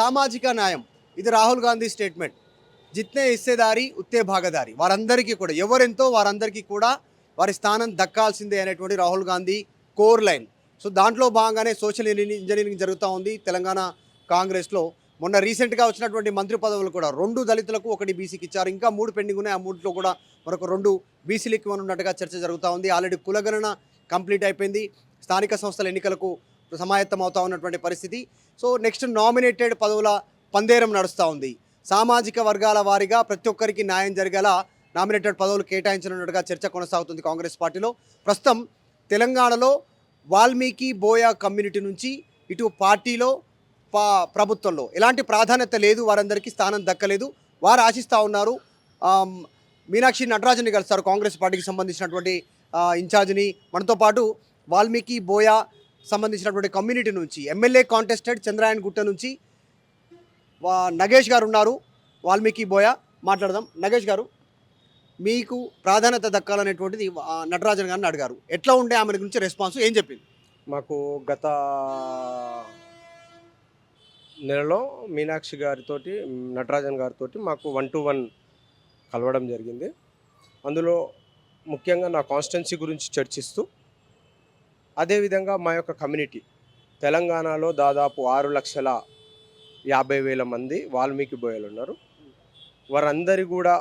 సామాజిక న్యాయం ఇది రాహుల్ గాంధీ స్టేట్మెంట్. జిత్నే హిస్సేదారి ఉత్తే భాగదారి, వారందరికీ కూడా ఎవరెంతో వారందరికీ కూడా వారి స్థానం దక్కాల్సిందే అనేటువంటి Rahul Gandhi core line. So దాంట్లో భాగంగానే సోషల్ ఇంజనీరింగ్ జరుగుతూ ఉంది తెలంగాణ కాంగ్రెస్లో. మొన్న రీసెంట్గా వచ్చినటువంటి మంత్రి పదవులు కూడా 2 దళితులకు 1 బీసీకి ఇచ్చారు. ఇంకా 3 పెండింగ్ ఉన్నాయి. ఆ 3లో కూడా మరొక 2 బీసీలకు ఇవ్వనున్నట్టుగా చర్చ జరుగుతూ ఉంది. ఆల్రెడీ కులగణన కంప్లీట్ అయిపోయింది. స్థానిక సంస్థల ఎన్నికలకు సమాయత్తం అవుతా ఉన్నటువంటి పరిస్థితి. సో నెక్స్ట్ నామినేటెడ్ పదవుల పందేరం నడుస్తూ ఉంది. సామాజిక వర్గాల వారీగా ప్రతి ఒక్కరికి న్యాయం జరిగేలా నామినేటెడ్ పదవులు కేటాయించనున్నట్టుగా చర్చ కొనసాగుతుంది కాంగ్రెస్ పార్టీలో. ప్రస్తుతం తెలంగాణలో వాల్మీకి బోయా కమ్యూనిటీ నుంచి ఇటు పార్టీలో ప్రభుత్వంలో ఎలాంటి ప్రాధాన్యత లేదు, వారందరికీ స్థానం దక్కలేదు. వారు ఆశిస్తూ ఉన్నారు మీనాక్షి నటరాజన్ని కలుస్తారు, కాంగ్రెస్ పార్టీకి సంబంధించినటువంటి ఇన్ఛార్జిని. మనతో పాటు వాల్మీకి బోయా సంబంధించినటువంటి కమ్యూనిటీ నుంచి ఎమ్మెల్యే కాంటెస్టెడ్ చంద్రాయన్ గుట్ట నుంచి నగేష్ గారు ఉన్నారు. వాల్మీకి బోయా మాట్లాడదాం. నగేష్ గారు, మీకు ప్రాధాన్యత దక్కాలనేటువంటిది నటరాజన్ గారిని అడిగారు. ఎట్లా ఉండే ఆమె గురించి రెస్పాన్స్ ఏం చెప్పింది? మాకు గత నెలలో మీనాక్షి గారితో నటరాజన్ గారితో మాకు 1-to-1 కలవడం జరిగింది. అందులో ముఖ్యంగా నా కాన్స్టిట్యున్సీ గురించి చర్చిస్తూ, అదేవిధంగా మా యొక్క కమ్యూనిటీ తెలంగాణలో దాదాపు 6,50,000 మంది వాల్మీకి బోయలు ఉన్నారు. వారందరి కూడా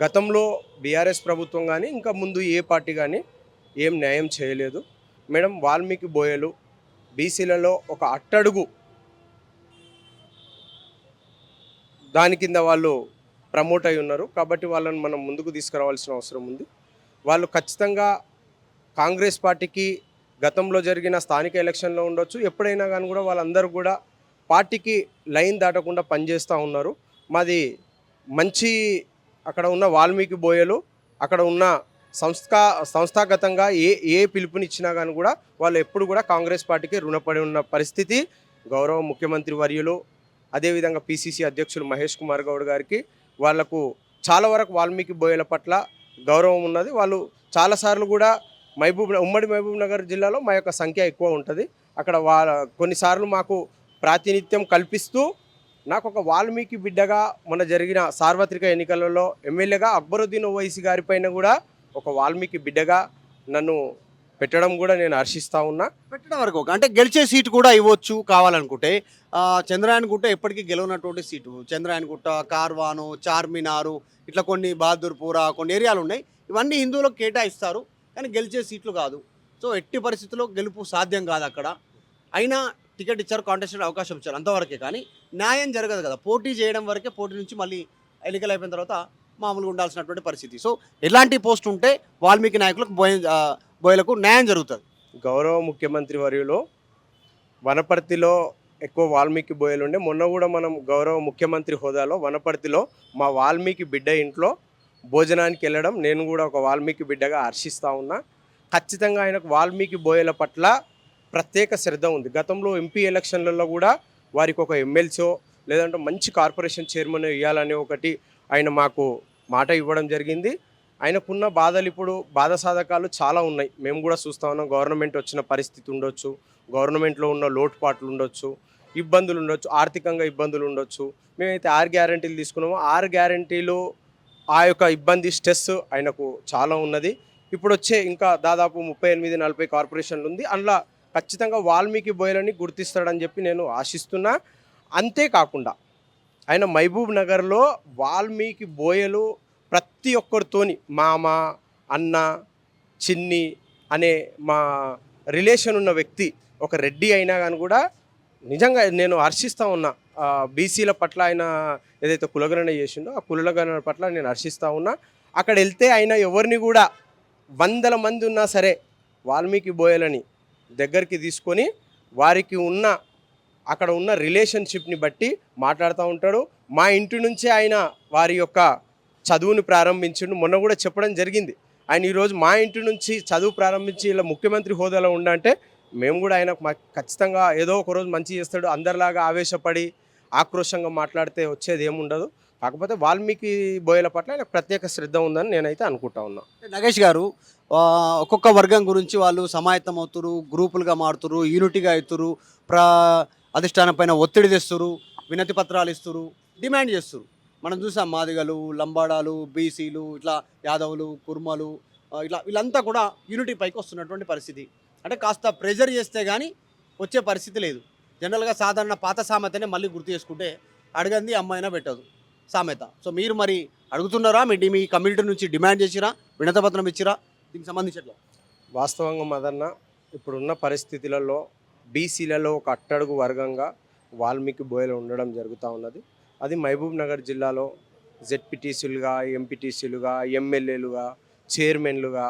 గతంలో బీఆర్ఎస్ ప్రభుత్వం కానీ ఇంకా ముందు ఏ పార్టీ కానీ ఏం న్యాయం చేయలేదు మేడం. వాల్మీకి బోయలు బీసీలలో ఒక అట్టడుగు దాని కింద వాళ్ళు ప్రమోట్ అయి ఉన్నారు. కాబట్టి వాళ్ళని మనం ముందుకు తీసుకురావాల్సిన అవసరం ఉంది. వాళ్ళు ఖచ్చితంగా కాంగ్రెస్ పార్టీకి గతంలో జరిగిన స్థానిక ఎలక్షన్లో ఉండొచ్చు, ఎప్పుడైనా కానీ కూడా వాళ్ళందరూ కూడా పార్టీకి లైన్ దాటకుండా పనిచేస్తూ ఉన్నారు. మాది మంచి అక్కడ ఉన్న వాల్మీకి బోయలు అక్కడ ఉన్న సంస్థాగతంగా ఏ పిలుపునిచ్చినా కానీ కూడా వాళ్ళు ఎప్పుడు కూడా కాంగ్రెస్ పార్టీకి రుణపడి ఉన్న పరిస్థితి. గౌరవ ముఖ్యమంత్రి వర్యులు, అదేవిధంగా పిసిసి అధ్యక్షులు మహేష్ కుమార్ గౌడ్ గారికి వాళ్లకు చాలా వరకు వాల్మీకి బోయల పట్ల గౌరవం ఉన్నది. వాళ్ళు చాలాసార్లు కూడా ఉమ్మడి మహబూబ్ నగర్ జిల్లాలో మా యొక్క సంఖ్య ఎక్కువ ఉంటుంది. అక్కడ కొన్నిసార్లు మాకు ప్రాతినిధ్యం కల్పిస్తూ, నాకు ఒక వాల్మీకి బిడ్డగా మొన్న జరిగిన సార్వత్రిక ఎన్నికలలో ఎమ్మెల్యేగా అక్బరుద్దీన్ ఓవైసీ గారిపైన కూడా ఒక వాల్మీకి బిడ్డగా నన్ను పెట్టడం కూడా నేను హర్షిస్తూ ఉన్నా. పెట్టడం వరకు అంటే గెలిచే సీటు కూడా ఇవ్వచ్చు కావాలనుకుంటే. చంద్రాయన్ గుట్ట ఎప్పటికీ గెలవనటువంటి సీటు. చంద్రాయన్ గుట్ట, కార్వాను, చార్మినారు, ఇట్లా కొన్ని బహదూర్పురా కొన్ని ఏరియాలు ఉన్నాయి. ఇవన్నీ హిందువులకు కేటాయిస్తారు కానీ గెలిచే సీట్లు కాదు. సో ఎట్టి పరిస్థితుల్లో గెలుపు సాధ్యం కాదు అక్కడ. అయినా టికెట్ ఇచ్చారు, కాంటెస్టెడ్ అవకాశం ఇచ్చారు, అంతవరకే. కానీ న్యాయం జరగదు కదా. పోటీ చేయడం వరకే, పోటీ నుంచి మళ్ళీ ఎన్నికలు అయిపోయిన తర్వాత మామూలుగా ఉండాల్సినటువంటి పరిస్థితి. సో ఎలాంటి పోస్ట్ ఉంటే వాల్మీకి నాయకులకు బోయలకు న్యాయం జరుగుతుంది? గౌరవ ముఖ్యమంత్రి వర్యులో వనపర్తిలో ఎక్కువ వాల్మీకి బోయలు ఉండే. మొన్న కూడా మనం గౌరవ ముఖ్యమంత్రి హోదాలో వనపర్తిలో మా వాల్మీకి బిడ్డ ఇంట్లో భోజనానికి వెళ్ళడం నేను కూడా ఒక వాల్మీకి బిడ్డగా హర్షిస్తూ ఉన్నా. ఖచ్చితంగా ఆయనకు వాల్మీకి బోయల పట్ల ప్రత్యేక శ్రద్ధ ఉంది. గతంలో ఎంపీ ఎలక్షన్లలో కూడా వారికి ఒక ఎమ్మెల్సీ లేదంటే మంచి కార్పొరేషన్ చైర్మన్ ఇవ్వాలని ఒకటి ఆయన మాకు మాట ఇవ్వడం జరిగింది. ఆయనకున్న బాధలు ఇప్పుడు బాధ సాధకాలు చాలా ఉన్నాయి. మేము కూడా చూస్తూ ఉన్నాం. గవర్నమెంట్ వచ్చిన పరిస్థితి ఉండొచ్చు, గవర్నమెంట్లో ఉన్న లోటుపాట్లు ఉండొచ్చు, ఇబ్బందులు ఉండొచ్చు, ఆర్థికంగా ఇబ్బందులు ఉండొచ్చు. మేమైతే 6 గ్యారంటీలు తీసుకున్నాము. 6 గ్యారంటీలు ఆ యొక్క ఇబ్బంది స్ట్రెస్ ఆయనకు చాలా ఉన్నది. ఇప్పుడు వచ్చే ఇంకా దాదాపు 38-40 కార్పొరేషన్లు ఉంది. అందులో ఖచ్చితంగా వాల్మీకి బోయలని గుర్తిస్తాడని చెప్పి నేను ఆశిస్తున్నా. అంతేకాకుండా ఆయన మహబూబ్ నగర్లో వాల్మీకి బోయలు ప్రతి ఒక్కరితోని మామ, అన్న, చిన్ని అనే మా రిలేషన్ ఉన్న వ్యక్తి ఒక రెడ్డి అయినా కానీ కూడా నిజంగా నేను హర్షిస్తూ ఉన్నా. బీసీల పట్ల ఆయన ఏదైతే కులగణన చేసిండో ఆ కులగణన పట్ల నేను హర్షిస్తూ ఉన్నా. అక్కడ వెళ్తే ఆయన ఎవరిని కూడా 100 మంది ఉన్నా సరే వాల్మీకి బోయలని దగ్గరికి తీసుకొని వారికి ఉన్న అక్కడ ఉన్న రిలేషన్షిప్ని బట్టి మాట్లాడుతూ ఉంటాడు. మా ఇంటి నుంచే ఆయన వారి యొక్క చదువుని ప్రారంభించిండు. మొన్న కూడా చెప్పడం జరిగింది. ఆయన ఈరోజు మా ఇంటి నుంచి చదువు ప్రారంభించి ఇలా ముఖ్యమంత్రి హోదాలో ఉండంటే మేము కూడా ఆయనకు ఖచ్చితంగా ఏదో ఒక రోజు మంచి చేస్తాడు. అందరిలాగా ఆవేశపడి ఆక్రోషంగా మాట్లాడితే వచ్చేది ఏముండదు. కాకపోతే వాల్మీకి బోయల పట్ల ఆయనకు ప్రత్యేక శ్రద్ధ ఉందని నేనైతే అనుకుంటా ఉన్నా. నగేష్ గారు, ఒక్కొక్క వర్గం గురించి వాళ్ళు సమాయత్తం అవుతురు, గ్రూపులుగా మారుతురు, యూనిటీగా అవుతురు, ప్ర అధిష్టానం పైన ఒత్తిడి తెస్తురు, వినతి పత్రాలు ఇస్తురు, డిమాండ్ చేస్తురు. మనం చూసాం మాదిగలు, లంబాడాలు, బీసీలు, ఇట్లా యాదవులు, కుర్మలు, ఇట్లా వీళ్ళంతా కూడా యూనిటీ పైకి వస్తున్నటువంటి పరిస్థితి. అంటే కాస్త ప్రెజర్ చేస్తే కానీ వచ్చే పరిస్థితి లేదు. జనరల్గా సాధారణ పాత సామెతనే మళ్ళీ గుర్తు చేసుకుంటే అడగంది అమ్మాయినా పెట్టదు సామెత. సో మీరు మరి అడుగుతున్నారా? మీ కమ్యూనిటీ నుంచి డిమాండ్ చేసిరా, వినతపత్రం ఇచ్చిరా దీనికి సంబంధించి ఎట్లా? వాస్తవంగా మదన్న ఇప్పుడున్న పరిస్థితులలో బీసీలలో ఒక అట్టడుగు వర్గంగా వాల్మీకి బోయలు ఉండడం జరుగుతూ ఉన్నది. అది మహబూబ్ నగర్ జిల్లాలో జెడ్పీటీసీలుగా, ఎంపీటీసీలుగా, ఎమ్మెల్యేలుగా, చైర్మన్లుగా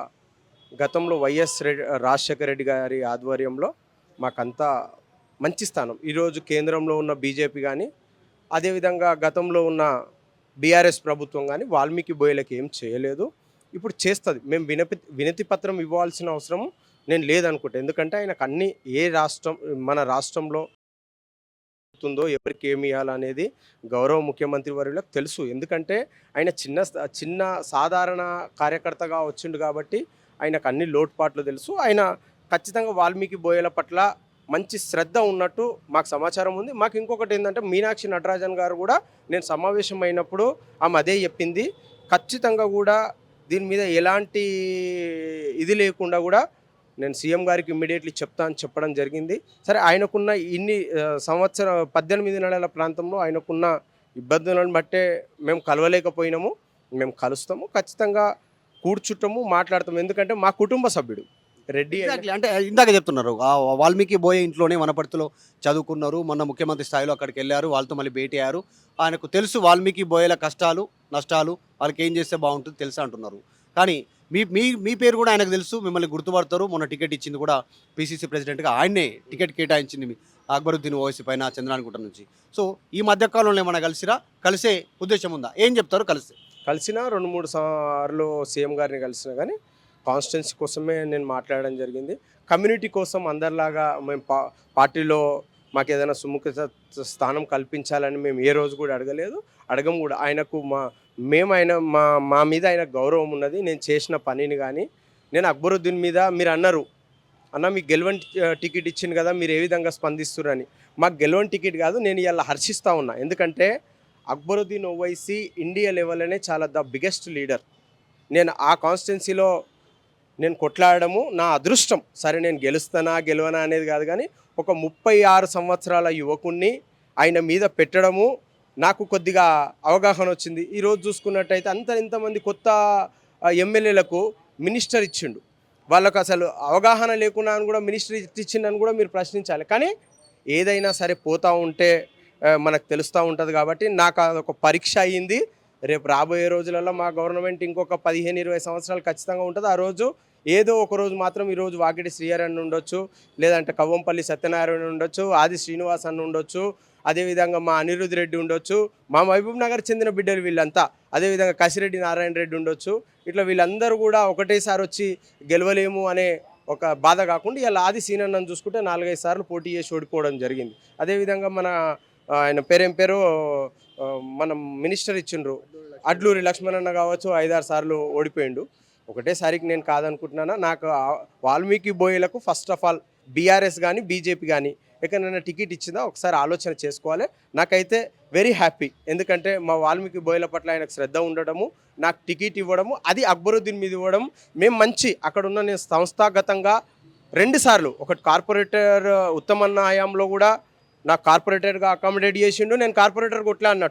గతంలో రాజశేఖర రెడ్డి గారి ఆధ్వర్యంలో మాకంతా మంచి స్థానం. ఈరోజు కేంద్రంలో ఉన్న బీజేపీ కానీ, అదేవిధంగా గతంలో ఉన్న బీఆర్ఎస్ ప్రభుత్వం కానీ వాల్మీకి బోయలకి ఏం చేయలేదు. ఇప్పుడు చేస్తుంది. మేము వినతి పత్రం ఇవ్వాల్సిన అవసరం నేను లేదనుకుంటా. ఎందుకంటే ఆయనకు అన్ని మన రాష్ట్రంలో ఉందో ఎవరికి ఏమి ఇవ్వాలనేది గౌరవ ముఖ్యమంత్రి వర్యులకు తెలుసు. ఎందుకంటే ఆయన చిన్న సాధారణ కార్యకర్తగా వచ్చిండు కాబట్టి ఆయనకు అన్ని లోటుపాట్లు తెలుసు. ఆయన ఖచ్చితంగా వాల్మీకి బోయల పట్ల మంచి శ్రద్ధ ఉన్నట్టు మాకు సమాచారం ఉంది. మాకు ఇంకొకటి ఏంటంటే మీనాక్షి నటరాజన్ గారు కూడా నేను సమావేశం అయినప్పుడు ఆమె అదే చెప్పింది. ఖచ్చితంగా కూడా దీని మీద ఎలాంటి ఇది లేకుండా కూడా నేను సీఎం గారికి ఇమ్మీడియట్లీ చెప్పడం జరిగింది. సరే, ఆయనకున్న ఇన్ని 18 నెలల ప్రాంతంలో ఆయనకున్న ఇబ్బందులను బట్టే మేము కలవలేకపోయినాము. మేము కలుస్తాము, ఖచ్చితంగా కూర్చుంటాము, మాట్లాడతాము. ఎందుకంటే మా కుటుంబ సభ్యుడు రెడ్డి. ఎగ్జాక్ట్లీ. అంటే ఇందాక చెప్తున్నారు వాల్మీకి బోయ ఇంట్లోనే వనపర్తిలో చదువుకున్నారు. మొన్న ముఖ్యమంత్రి స్థాయిలో అక్కడికి వెళ్ళారు, వాళ్ళతో మళ్ళీ భేటీ అయ్యారు. ఆయనకు తెలుసు వాల్మీకి బోయల కష్టాలు నష్టాలు, వాళ్ళకి ఏం చేస్తే బాగుంటుంది తెలుసు అంటున్నారు. కానీ మీ మీ మీ పేరు కూడా ఆయనకు తెలుసు, మిమ్మల్ని గుర్తుపడతారు. మొన్న టికెట్ ఇచ్చింది కూడా పీసీసీ ప్రెసిడెంట్గా ఆయన్నే టికెట్ కేటాయించింది అక్బరుద్దీన్ ఓవైసీ పైన చంద్రానిగుట్ట నుంచి. సో ఈ మధ్యకాలంలో ఏమైనా కలిసే ఉద్దేశం ఉందా? ఏం చెప్తారు కలిసిన 2-3 సార్లు సీఎం గారిని కలిసిన, కానీ కాన్స్టిట్యున్సీ కోసమే నేను మాట్లాడడం జరిగింది. కమ్యూనిటీ కోసం అందరిలాగా మేము పార్టీలో మాకు ఏదైనా సుముఖత స్థానం కల్పించాలని మేము ఏ రోజు కూడా అడగం కూడా. ఆయనకు మా మీద ఆయన గౌరవం ఉన్నది. నేను చేసిన పనిని కానీ, నేను అక్బరుద్దీన్ మీద మీరు అన్నారు అన్న మీకు గెలవని టికెట్ ఇచ్చింది కదా, మీరు ఏ విధంగా స్పందిస్తున్నారని. మాకు గెలవని టికెట్ కాదు, నేను ఇలా హర్షిస్తూ ఉన్నా. ఎందుకంటే అక్బరుద్దీన్ ఓవైసీ ఇండియా లెవెల్లోనే చాలా ద బిగ్గెస్ట్ లీడర్. నేను ఆ కాన్స్టిట్యున్సీలో నేను కొట్లాడము నా అదృష్టం. సరే, నేను గెలవనా అనేది కాదు, కానీ ఒక 36 సంవత్సరాల యువకుణ్ణి ఆయన మీద పెట్టడము నాకు కొద్దిగా అవగాహన వచ్చింది. ఈరోజు చూసుకున్నట్టయితే ఇంతమంది కొత్త ఎమ్మెల్యేలకు మినిస్టర్ ఇచ్చిండు. వాళ్ళకు అసలు అవగాహన లేకుండా కూడా మినిస్టర్ ఇచ్చిండని కూడా మీరు ప్రశ్నించాలి. కానీ ఏదైనా సరే పోతూ ఉంటే మనకు తెలుస్తూ ఉంటుంది. కాబట్టి నాకు అదొక పరీక్ష అయ్యింది. రేపు రాబోయే రోజులలో మా గవర్నమెంట్ ఇంకొక 15-20 సంవత్సరాలు ఖచ్చితంగా ఉంటుంది. ఆ రోజు ఏదో ఒక రోజు మాత్రం ఈరోజు వాకిటి శ్రీహరి ఉండొచ్చు, లేదంటే కవ్వంపల్లి సత్యనారాయణ ఉండొచ్చు, ఆది శ్రీనివాస్ అన్న ఉండొచ్చు, అదేవిధంగా మా అనిరుద్ రెడ్డి ఉండొచ్చు, మా మహబూబ్ నగర్ చెందిన బిడ్డలు వీళ్ళంతా, అదేవిధంగా కసిరెడ్డి నారాయణ రెడ్డి ఉండొచ్చు. ఇట్లా వీళ్ళందరూ కూడా ఒకటేసారి వచ్చి గెలవలేము అనే ఒక బాధ కాకుండా ఇలా ఆది సీనన్నను చూసుకుంటే 4-5 సార్లు పోటీ చేసి ఓడిపోవడం జరిగింది. అదేవిధంగా ఆయన పేరు మనం మినిస్టర్ ఇచ్చిండ్రు అడ్లూరి లక్ష్మణన్న కావచ్చు, 5-6 సార్లు ఓడిపోయిండు. ఒకటేసారికి నేను కాదనుకుంటున్నాను. నాకు వాల్మీకి బోయలకు ఫస్ట్ ఆఫ్ ఆల్ బీఆర్ఎస్ కానీ బీజేపీ కానీ ఎక్కడైనా టికెట్ ఇచ్చిందా ఒకసారి ఆలోచన చేసుకోవాలి. నాకైతే వెరీ హ్యాపీ. ఎందుకంటే మా వాల్మీకి బోయల పట్ల ఆయనకు శ్రద్ధ ఉండడము, నాకు టికెట్ ఇవ్వడము, అది అక్బరుద్దీన్ మీద ఇవ్వడం. మేము అక్కడున్న నేను సంస్థాగతంగా 2 సార్లు, ఒకటి కార్పొరేటర్ ఉత్తమన్న హయాంలో కూడా నాకు కార్పొరేటర్గా అకామిడేట్ చేసిండు. నేను కార్పొరేటర్ కొట్లాడినా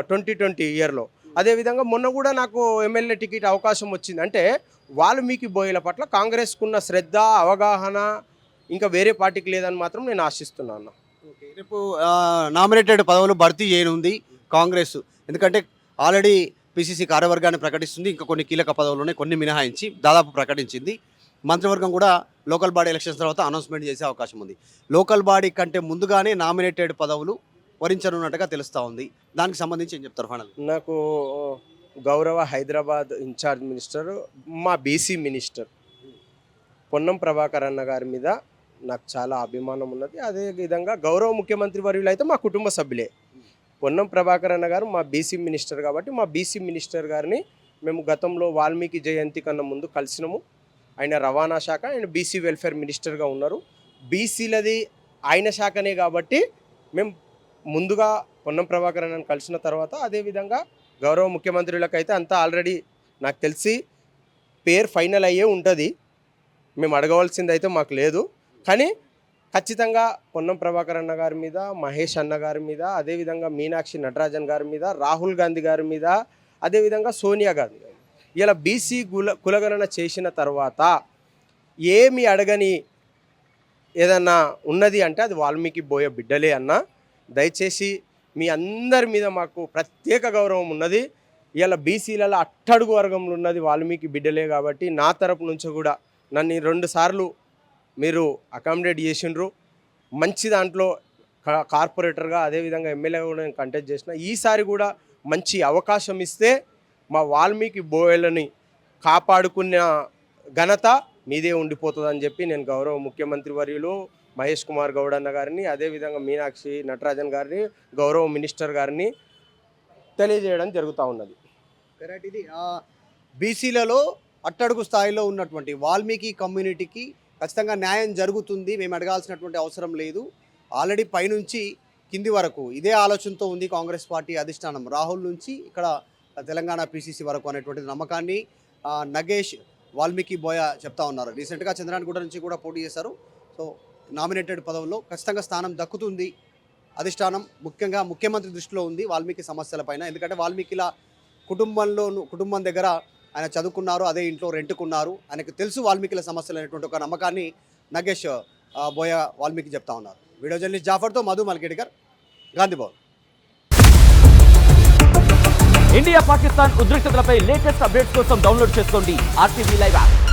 2020 ఇయర్లో. అదేవిధంగా మొన్న కూడా నాకు ఎమ్మెల్యే టికెట్ అవకాశం వచ్చింది. అంటే వాల్మీకి బోయల పట్ల కాంగ్రెస్కున్న శ్రద్ధ, అవగాహన ఇంకా వేరే పార్టీకి లేదని మాత్రం నేను ఆశిస్తున్నాను. రేపు నామినేటెడ్ పదవులు భర్తీ చేయనుంది కాంగ్రెస్. ఎందుకంటే ఆల్రెడీ పిసిసి కార్యవర్గాన్ని ప్రకటిస్తుంది. ఇంకా కొన్ని కీలక పదవులు కొన్ని మినహాయించి దాదాపు ప్రకటించింది. మంత్రివర్గం కూడా లోకల్ బాడీ ఎలక్షన్స్ తర్వాత అనౌన్స్మెంట్ చేసే అవకాశం ఉంది. లోకల్ బాడీ కంటే ముందుగానే నామినేటెడ్ పదవులు వరించనున్నట్టుగా తెలుస్తూ ఉంది. దానికి సంబంధించి ఏం చెప్తారు ఫైనల్? నాకు గౌరవ హైదరాబాద్ ఇన్ఛార్జ్ మినిస్టర్, మా బీసీ మినిస్టర్ పొన్నం ప్రభాకర్ అన్న గారి మీద నాకు చాలా అభిమానం ఉన్నది. అదేవిధంగా గౌరవ ముఖ్యమంత్రి వర్యులు అయితే మా కుటుంబ సభ్యులే. పొన్నం ప్రభాకర్ అన్న గారు మా బీసీ మినిస్టర్ కాబట్టి మా బీసీ మినిస్టర్ గారిని మేము గతంలో వాల్మీకి జయంతి కన్నా ముందు కలిసినాము. ఆయన రవాణా శాఖ, ఆయన బీసీ వెల్ఫేర్ మినిస్టర్గా ఉన్నారు. బీసీలది ఆయన శాఖనే కాబట్టి మేము ముందుగా పొన్నం ప్రభాకర్ అన్నను కలిసిన తర్వాత అదేవిధంగా గౌరవ ముఖ్యమంత్రులకైతే అంతా ఆల్రెడీ నాకు తెలిసి పేరు ఫైనల్ అయ్యే ఉంటుంది. మేము అడగవలసింది అయితే మాకు లేదు. కానీ ఖచ్చితంగా పొన్నం ప్రభాకర్ అన్న గారి మీద, మహేష్ అన్న గారి మీద, అదేవిధంగా మీనాక్షి నటరాజన్ గారి మీద, రాహుల్ గాంధీ గారి మీద, అదేవిధంగా సోనియా గాంధీ గారు ఇలా బీసీ కులగణన చేసిన తర్వాత ఏమి అడగని ఏదన్నా ఉన్నది అంటే అది వాల్మీకి బోయ బిడ్డలే అన్న. దయచేసి మీ అందరి మీద మాకు ప్రత్యేక గౌరవం ఉన్నది. ఇలా బీసీలలో అట్టడుగు వర్గంలో ఉన్నది వాల్మీకి బిడ్డలే కాబట్టి నా తరపు నుంచి కూడా నన్ను 2 సార్లు మీరు అకామిడేట్ చేసిండ్రు. మంచి దాంట్లో కార్పొరేటర్గా అదేవిధంగా ఎమ్మెల్యేగా కూడా నేను కంటెస్ట్ చేసిన. ఈసారి కూడా మంచి అవకాశం ఇస్తే మా వాల్మీకి బోయలని కాపాడుకున్న ఘనత మీదే ఉండిపోతుందని చెప్పి నేను గౌరవ ముఖ్యమంత్రి వర్యులు మహేష్ కుమార్ గౌడ్ అన్న గారిని, అదేవిధంగా మీనాక్షి నటరాజన్ గారిని, గౌరవ మినిస్టర్ గారిని తెలియజేయడం జరుగుతూ ఉన్నది. కరెక్ట్. ఇది బీసీలలో అట్టడుగు స్థాయిలో ఉన్నటువంటి వాల్మీకి కమ్యూనిటీకి ఖచ్చితంగా న్యాయం జరుగుతుంది, మేము అడగాల్సినటువంటి అవసరం లేదు. ఆల్రెడీ పైనుంచి కింది వరకు ఇదే ఆలోచనతో ఉంది కాంగ్రెస్ పార్టీ అధిష్టానం. రాహుల్ నుంచి ఇక్కడ తెలంగాణ పీసీసీ వరకు అనేటువంటి నమ్మకాన్ని నగేష్ వాల్మీకి బోయ చెప్తా ఉన్నారు. రీసెంట్గా చంద్రాయణగూడ నుంచి కూడా పోటీ చేశారు. సో నామినేటెడ్ పదవుల్లో ఖచ్చితంగా స్థానం దక్కుతుంది. అధిష్టానం ముఖ్యంగా ముఖ్యమంత్రి దృష్టిలో ఉంది వాల్మీకి సమస్యల పైన. ఎందుకంటే వాల్మీకిల కుటుంబం దగ్గర ఆయన చదువుకున్నారు, అదే ఇంట్లో రెంట్కున్నారు, ఆయనకు తెలుసు వాల్మీకిల సమస్యలు అనేటువంటి ఒక నమ్మకాన్ని నగేష్ బోయ వాల్మీకి చెప్తా ఉన్నారు. వీడియో జర్నలిస్ట్ జాఫర్తో మధు మల్కేడ్కర్, గాంధీ భవన్. ఇండియా పాకిస్తాన్ ఉద్రిక్తతలపై లేటెస్ట్ అప్డేట్స్ కోసం డౌన్లోడ్ చేసుకోండి RTV లైవ్ యాప్.